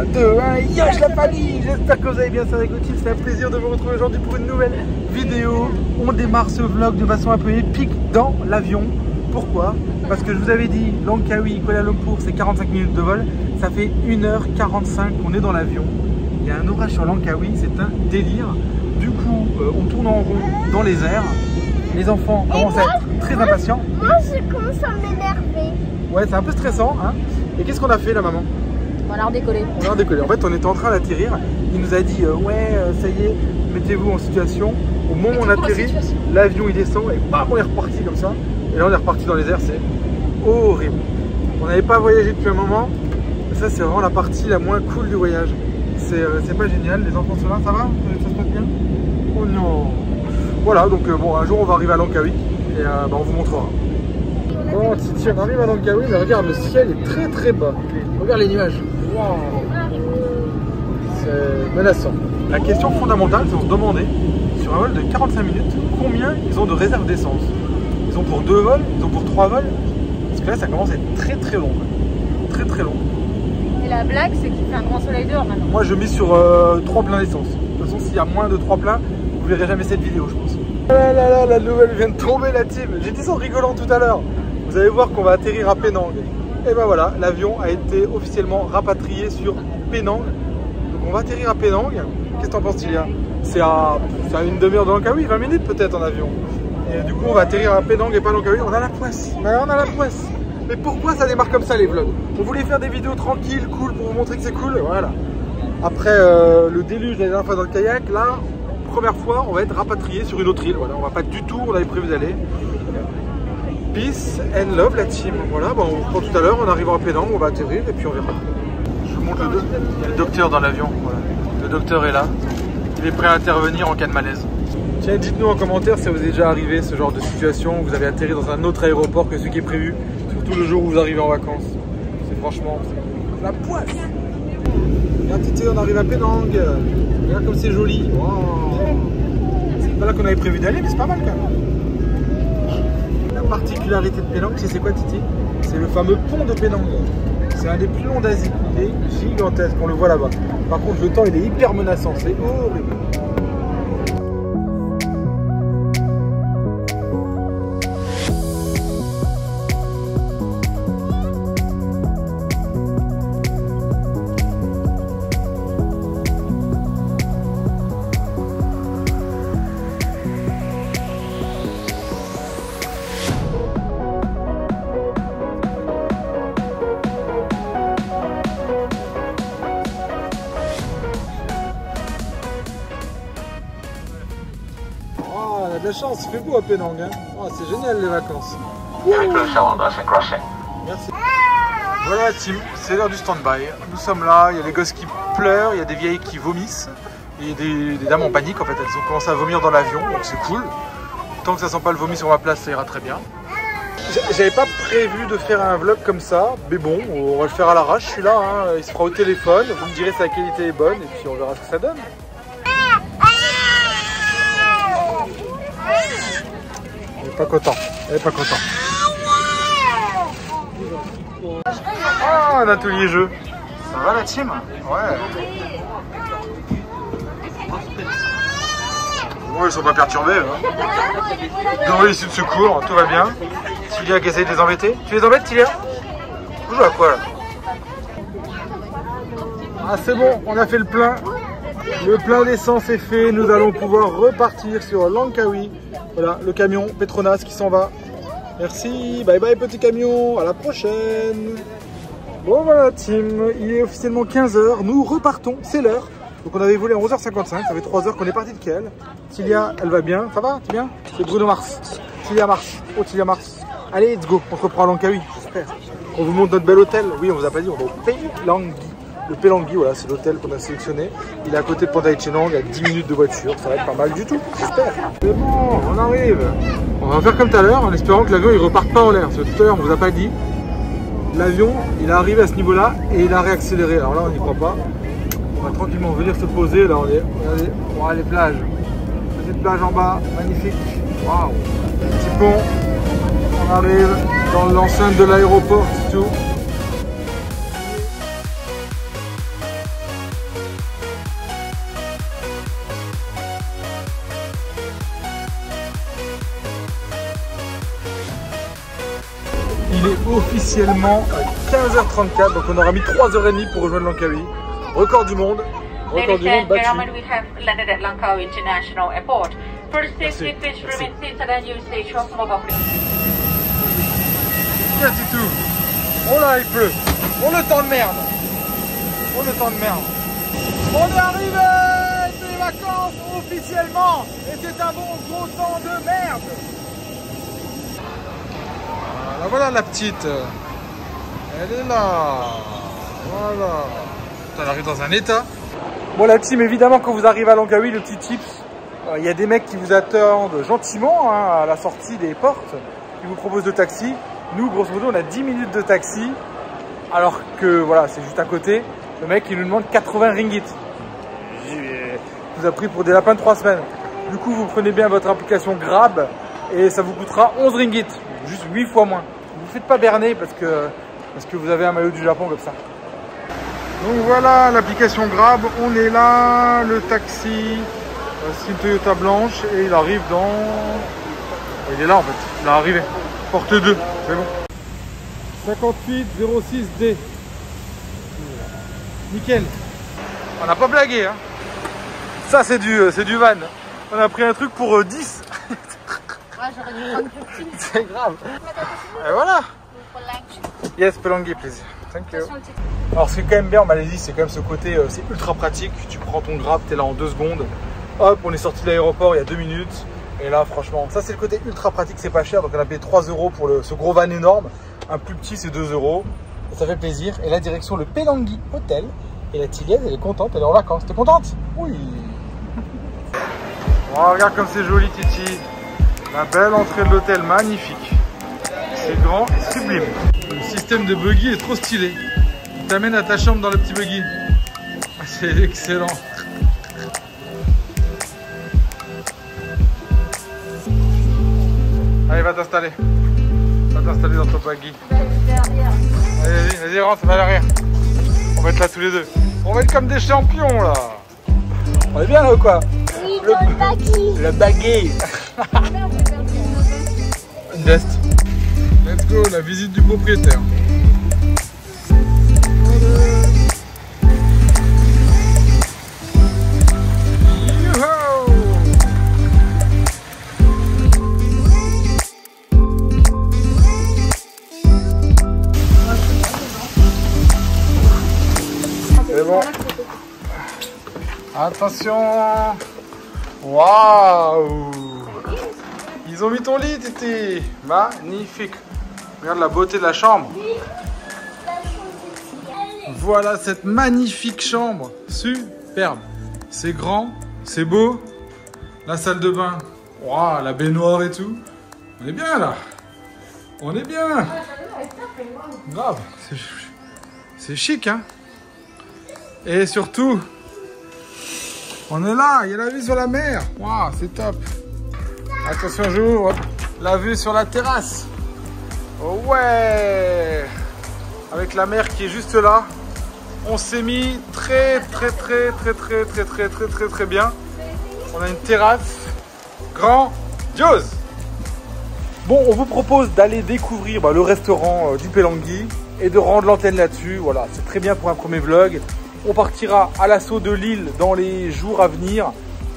2, 1, yosh la famille. J'espère que vous allez bien, c'est Rigotil. C'est un plaisir de vous retrouver aujourd'hui pour une nouvelle vidéo. On démarre ce vlog de façon un peu épique dans l'avion. Pourquoi? Parce que je vous avais dit, Langkawi, Kuala Lumpur, c'est 45 minutes de vol. Ça fait 1h45 qu'on est dans l'avion. Il y a un orage sur Langkawi, c'est un délire. Du coup, on tourne en rond dans les airs. Les enfants commencent à être très impatients. Moi, je commence à m'énerver. Ouais, c'est un peu stressant, hein. Et qu'est-ce qu'on a fait là, maman? On a redécollé. On a redécollé. En fait, on était en train d'atterrir. Il nous a dit, ouais, ça y est, mettez-vous en situation. Au moment où on atterrit, l'avion il descend et bam, on est reparti comme ça. Et là, on est reparti dans les airs, c'est horrible. On n'avait pas voyagé depuis un moment. Mais ça, c'est vraiment la partie la moins cool du voyage. C'est pas génial. Les enfants sont là, ça va? Ça se passe bien? Oh non. Voilà, donc bon, un jour, on va arriver à Langkawi et on vous montrera. Bon, Titi, on arrive à Langkawi, mais regarde, le ciel est très très bas. Regarde les nuages. Wow. C'est menaçant. La question fondamentale, c'est de se demander, sur un vol de 45 minutes, combien ils ont de réserve d'essence. Ils ont pour 2 vols, ils ont pour 3 vols. Parce que là, ça commence à être très très long. Très très long. Et la blague, c'est qu'il fait un grand soleil dehors maintenant. Moi, je mise sur 3 pleins d'essence. De toute façon, s'il y a moins de 3 pleins, vous verrez jamais cette vidéo, je pense. Ah là là, la nouvelle vient de tomber, la team. J'ai dit ça en rigolant tout à l'heure. Vous allez voir qu'on va atterrir à Penang. Et ben voilà, l'avion a été officiellement rapatrié sur Penang. Donc on va atterrir à Penang. Qu'est-ce que t'en penses, Tilia? C'est à une demi-heure de Langkawi, 20 minutes peut-être en avion. Et du coup on va atterrir à Penang et pas à Langkawi. On a la poisse. Mais on a la poisse. Mais pourquoi ça démarre comme ça les vlogs? On voulait faire des vidéos tranquilles, cool, pour vous montrer que c'est cool. Voilà. Après le déluge la dernière fois dans le kayak, là, première fois, on va être rapatrié sur une autre île. Voilà, on va pas du tout, on avait prévu d'aller. Peace and love la team. Voilà, bon, on reprend tout à l'heure, on arrive à Penang, on va atterrir et puis on verra. Je vous montre le docteur dans l'avion. Voilà. Le docteur est là. Il est prêt à intervenir en cas de malaise. Tiens, dites-nous en commentaire si ça vous est déjà arrivé ce genre de situation où vous avez atterri dans un autre aéroport que celui qui est prévu, surtout le jour où vous arrivez en vacances. C'est franchement la poisse. Regarde Titi, on arrive à Penang. Regarde comme c'est joli. Wow. C'est pas là qu'on avait prévu d'aller, mais c'est pas mal quand même. La particularité de Penang, c'est quoi Titi? C'est le fameux pont de Penang. C'est un des plus longs d'Asie. Il est gigantesque, on le voit là-bas. Par contre, le temps, il est hyper menaçant. C'est horrible. De la chance, il fait beau à Penang, hein. Oh, c'est génial les vacances. Merci. Voilà la team, c'est l'heure du stand-by. Nous sommes là, il y a des gosses qui pleurent, il y a des vieilles qui vomissent. Et des dames en panique en fait, elles ont commencé à vomir dans l'avion, donc c'est cool. Tant que ça sent pas le vomi sur ma place, ça ira très bien. J'avais pas prévu de faire un vlog comme ça, mais bon, on va le faire à l'arrache, celui-là, hein. Il se fera au téléphone, vous me direz si la qualité est bonne et puis on verra ce que ça donne. Elle est pas content, elle est pas content. Ah, un atelier jeu. Ça va la team? Ouais. Bon, ils sont pas perturbés. Hein. Dans l'issue de secours, tout va bien. Tilia qui essaye de les embêter. Tu les embêtes, Tilia? Vous jouez à quoi là? Ah, c'est bon, on a fait le plein. Le plein d'essence est fait. Nous allons pouvoir repartir sur Langkawi. Voilà, le camion Petronas qui s'en va. Merci, bye bye petit camion, à la prochaine. Bon voilà team, il est officiellement 15 h, nous repartons, c'est l'heure. Donc on avait volé à 11h55, ça fait 3 heures qu'on est parti de Kiel. Tilia, elle va bien, ça va, tu bien? C'est Bruno Mars, Tilia Mars, oh Tilia Mars. Allez, let's go, on se reprend à Langkawi, j'espère. On vous montre notre bel hôtel, oui on vous a pas dit, on va au Pelangi. Le Pelangi, voilà, c'est l'hôtel qu'on a sélectionné. Il est à côté de Pantai Chenang, à 10 minutes de voiture, ça va être pas mal du tout, j'espère. C'est bon, on arrive. On va faire comme tout à l'heure, en espérant que l'avion il reparte pas en l'air. Parce que tout à l'heure, on vous a pas dit. L'avion, il est arrivé à ce niveau-là et il a réaccéléré. Alors là, on n'y croit pas. On va tranquillement venir se poser. Là, on est, regardez, voilà les plages. Petite plage en bas, magnifique. Waouh. Petit pont. On arrive dans l'enceinte de l'aéroport, c'est tout. Il est officiellement 15h34, donc on aura mis 3h30 pour rejoindre Langkawi. Record du monde. Record du monde battu. Tiens, c'est tout. Oh là, il pleut. Oh le temps de merde. Oh le temps de merde. On est arrivé. C'est les vacances officiellement. Et c'est un bon gros temps de merde. Voilà, voilà la petite. Elle est là. Voilà. Elle arrive dans un état. Bon la team, évidemment quand vous arrivez à Langkawi, le petit tips, il y a des mecs qui vous attendent gentiment à la sortie des portes, qui vous proposent de taxi. Nous grosso modo on a 10 minutes de taxi, alors que voilà c'est juste à côté. Le mec il nous demande 80 ringgit. Il nous a pris pour des lapins de 3 semaines. Du coup vous prenez bien votre application Grab et ça vous coûtera 11 ringgit, juste 8 fois moins. Vous ne faites pas berner parce que vous avez un maillot du Japon comme ça. Donc voilà l'application Grab, on est là, le taxi, c'est une Toyota blanche et il arrive dans... Il est là en fait, il est arrivé, porte 2, c'est bon. 5806D. Nickel. On n'a pas blagué hein. Ça c'est du van. On a pris un truc pour 10. Ouais, j'aurais dû prendre plus petit. C'est grave. Et voilà. Yes, Pelangi, please. Thank you. Alors ce qui est quand même bien en Malaisie, c'est quand même ce côté, c'est ultra pratique. Tu prends ton Grab, t'es là en 2 secondes. Hop, on est sorti de l'aéroport il y a 2 minutes. Et là franchement, ça c'est le côté ultra pratique, c'est pas cher. Donc on a payé 3 € pour ce gros van énorme. Un plus petit c'est 2 €. Et ça fait plaisir. Et la direction le Pelangi Hotel. Et la Tilienne, elle est contente, elle est en vacances. T'es contente? Oui. Oh, regarde comme c'est joli Titi. La belle entrée de l'hôtel, magnifique. C'est grand et sublime. Le système de buggy est trop stylé. Il t'amène à ta chambre dans le petit buggy. C'est excellent. Allez, va t'installer. Va t'installer dans ton buggy. Allez, vas-y, rentre, va à l'arrière. On va être là tous les deux. On va être comme des champions là. On est bien là ou quoi? Oui, le buggy. Le buggy. Une veste. Let's go, la visite du propriétaire. C'est bon. Attention. Waouh. Ils ont mis ton lit, Titi. Magnifique. Regarde la beauté de la chambre. Voilà cette magnifique chambre. Superbe. C'est grand, c'est beau. La salle de bain. Waouh, la baignoire et tout. On est bien là. On est bien. Grave. C'est chic, hein. Et surtout, on est là. Il y a la vue sur la mer. Waouh, c'est top. Attention, j'ouvre. La vue sur la terrasse. Oh ouais. Avec la mer qui est juste là. On s'est mis très bien. On a une terrasse grandiose. Bon, on vous propose d'aller découvrir le restaurant du Pelangi et de rendre l'antenne là-dessus. Voilà, c'est très bien pour un premier vlog. On partira à l'assaut de l'île dans les jours à venir.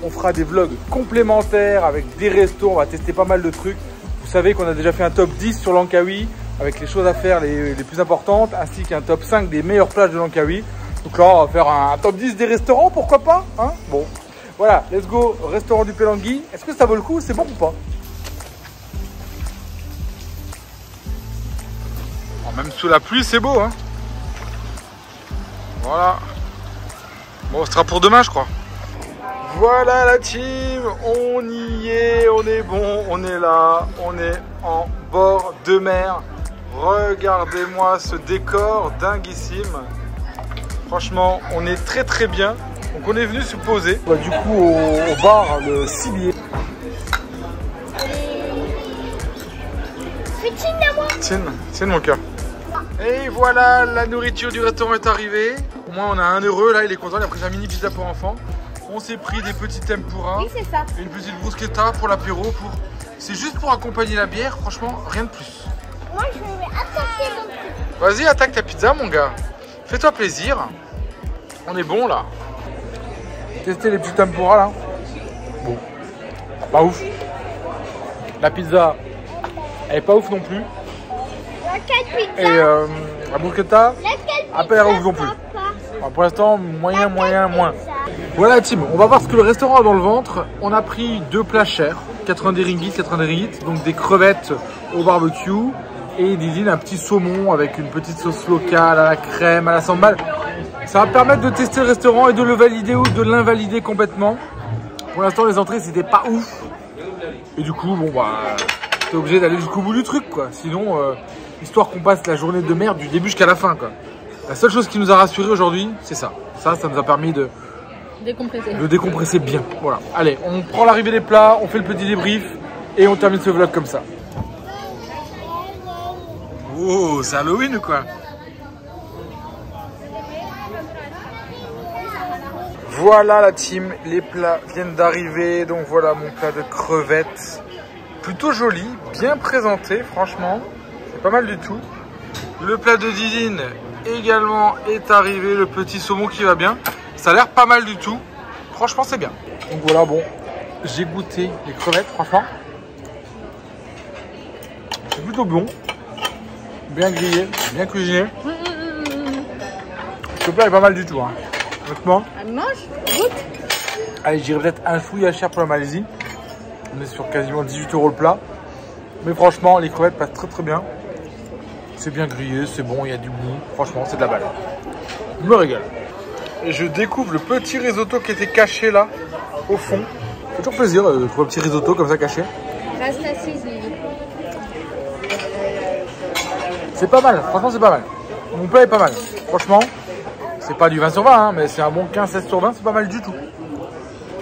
On fera des vlogs complémentaires avec des restos. On va tester pas mal de trucs. Vous savez qu'on a déjà fait un top 10 sur Langkawi avec les choses à faire les plus importantes, ainsi qu'un top 5 des meilleures plages de Langkawi. Donc là, on va faire un top 10 des restaurants, pourquoi pas hein. Bon, voilà, let's go, restaurant du Pelangi. Est-ce que ça vaut le coup? C'est bon ou pas? Oh, même sous la pluie, c'est beau, hein. Voilà. Bon, ce sera pour demain, je crois. Voilà la team, on y est, on est bon, on est là, on est en bord de mer. Regardez-moi ce décor dinguissime. Franchement, on est très bien. Donc on est venu se poser. Du coup, au bar, le cibier. Tiens, mon cœur. Et voilà, la nourriture du restaurant est arrivée. Au moins, on a un heureux, là, il est content. Il a pris sa mini pizza pour enfants. On s'est pris des petits tempura. Oui, c'est ça. Une petite bruschetta pour l'apéro. C'est juste pour accompagner la bière. Franchement, rien de plus. Moi, je vais attaquer mon truc. Vas-y, attaque ta pizza, mon gars. Fais-toi plaisir. On est bon, là. Tester les petits tempura, là. Bon. Pas ouf. La pizza, elle est pas ouf non plus. Laquelle pizza? Et la bruschetta, Laquelle pizza? à pas ouf non plus. Papa? Alors, pour l'instant, moyen, moins. Voilà, team. On va voir ce que le restaurant a dans le ventre. On a pris 2 plats chers. 90 ringgit. Donc des crevettes au barbecue. Et Didine, un petit saumon avec une petite sauce locale à la crème, à la sambal. Ça va permettre de tester le restaurant et de le valider ou de l'invalider complètement. Pour l'instant, les entrées, c'était pas ouf. Et du coup, bon, bah, t'es obligé d'aller jusqu'au bout du truc, quoi. Sinon, histoire qu'on passe la journée de merde du début jusqu'à la fin, quoi. La seule chose qui nous a rassuré aujourd'hui, c'est ça. Ça nous a permis de décompresser bien. Voilà. Allez, on prend l'arrivée des plats, on fait le petit débrief et on termine ce vlog comme ça. Oh, c'est Halloween ou quoi? Voilà la team, les plats viennent d'arriver. Donc voilà mon plat de crevettes. Plutôt joli, bien présenté, franchement. C'est pas mal du tout. Le plat de Didine également est arrivé. Le petit saumon qui va bien. Ça a l'air pas mal du tout. Franchement, c'est bien. Donc voilà, bon, j'ai goûté les crevettes, franchement. C'est plutôt bon. Bien grillé, bien cuisiné. Ce plat est pas mal du tout, hein. Honnêtement. Mange, goûte. Allez, je dirais peut-être un chouïa cher pour la Malaisie. On est sur quasiment 18 € le plat. Mais franchement, les crevettes passent très bien. C'est bien grillé, c'est bon, il y a du goût. Franchement, c'est de la balle. Je me régale. Et je découvre le petit risotto qui était caché là, au fond. Ça fait toujours plaisir de trouver un petit risotto comme ça caché. Reste assise, Lily. C'est pas mal, franchement c'est pas mal. Mon plat est pas mal. Franchement, c'est pas du 20 sur 20, hein, mais c'est un bon 15-16 sur 20, c'est pas mal du tout.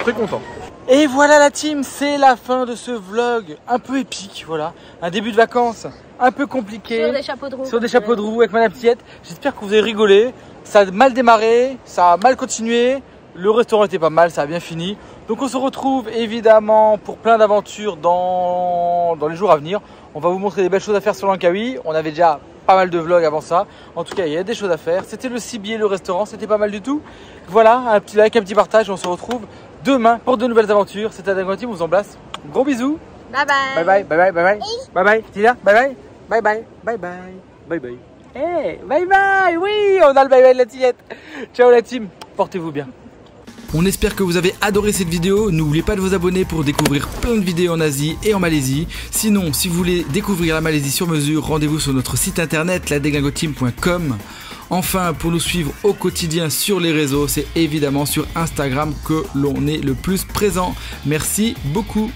Très content. Et voilà la team, c'est la fin de ce vlog un peu épique, voilà. Un début de vacances un peu compliqué. Sur des chapeaux de roue. Sur des chapeaux de roue avec Madame Piette. J'espère que vous avez rigolé. Ça a mal démarré, ça a mal continué. Le restaurant était pas mal, ça a bien fini. Donc on se retrouve évidemment pour plein d'aventures dans les jours à venir. On va vous montrer des belles choses à faire sur Langkawi. On avait déjà pas mal de vlogs avant ça. En tout cas, il y a des choses à faire. C'était le Cibier, le restaurant, c'était pas mal du tout. Voilà, un petit like, un petit partage. On se retrouve demain pour de nouvelles aventures. C'était Adam Team, on vous embrasse. Gros bisous. Bye bye. Bye bye, bye bye, bye bye. Bye bye, Tina, bye bye. Bye bye, bye bye, bye bye. Hey, bye bye, oui, on a le bye bye de la Tillette. Ciao la team, portez-vous bien. On espère que vous avez adoré cette vidéo. N'oubliez pas de vous abonner pour découvrir plein de vidéos en Asie et en Malaisie. Sinon, si vous voulez découvrir la Malaisie sur mesure, rendez-vous sur notre site internet ladeglingoteam.com. Enfin, pour nous suivre au quotidien sur les réseaux, c'est évidemment sur Instagram que l'on est le plus présent. Merci beaucoup.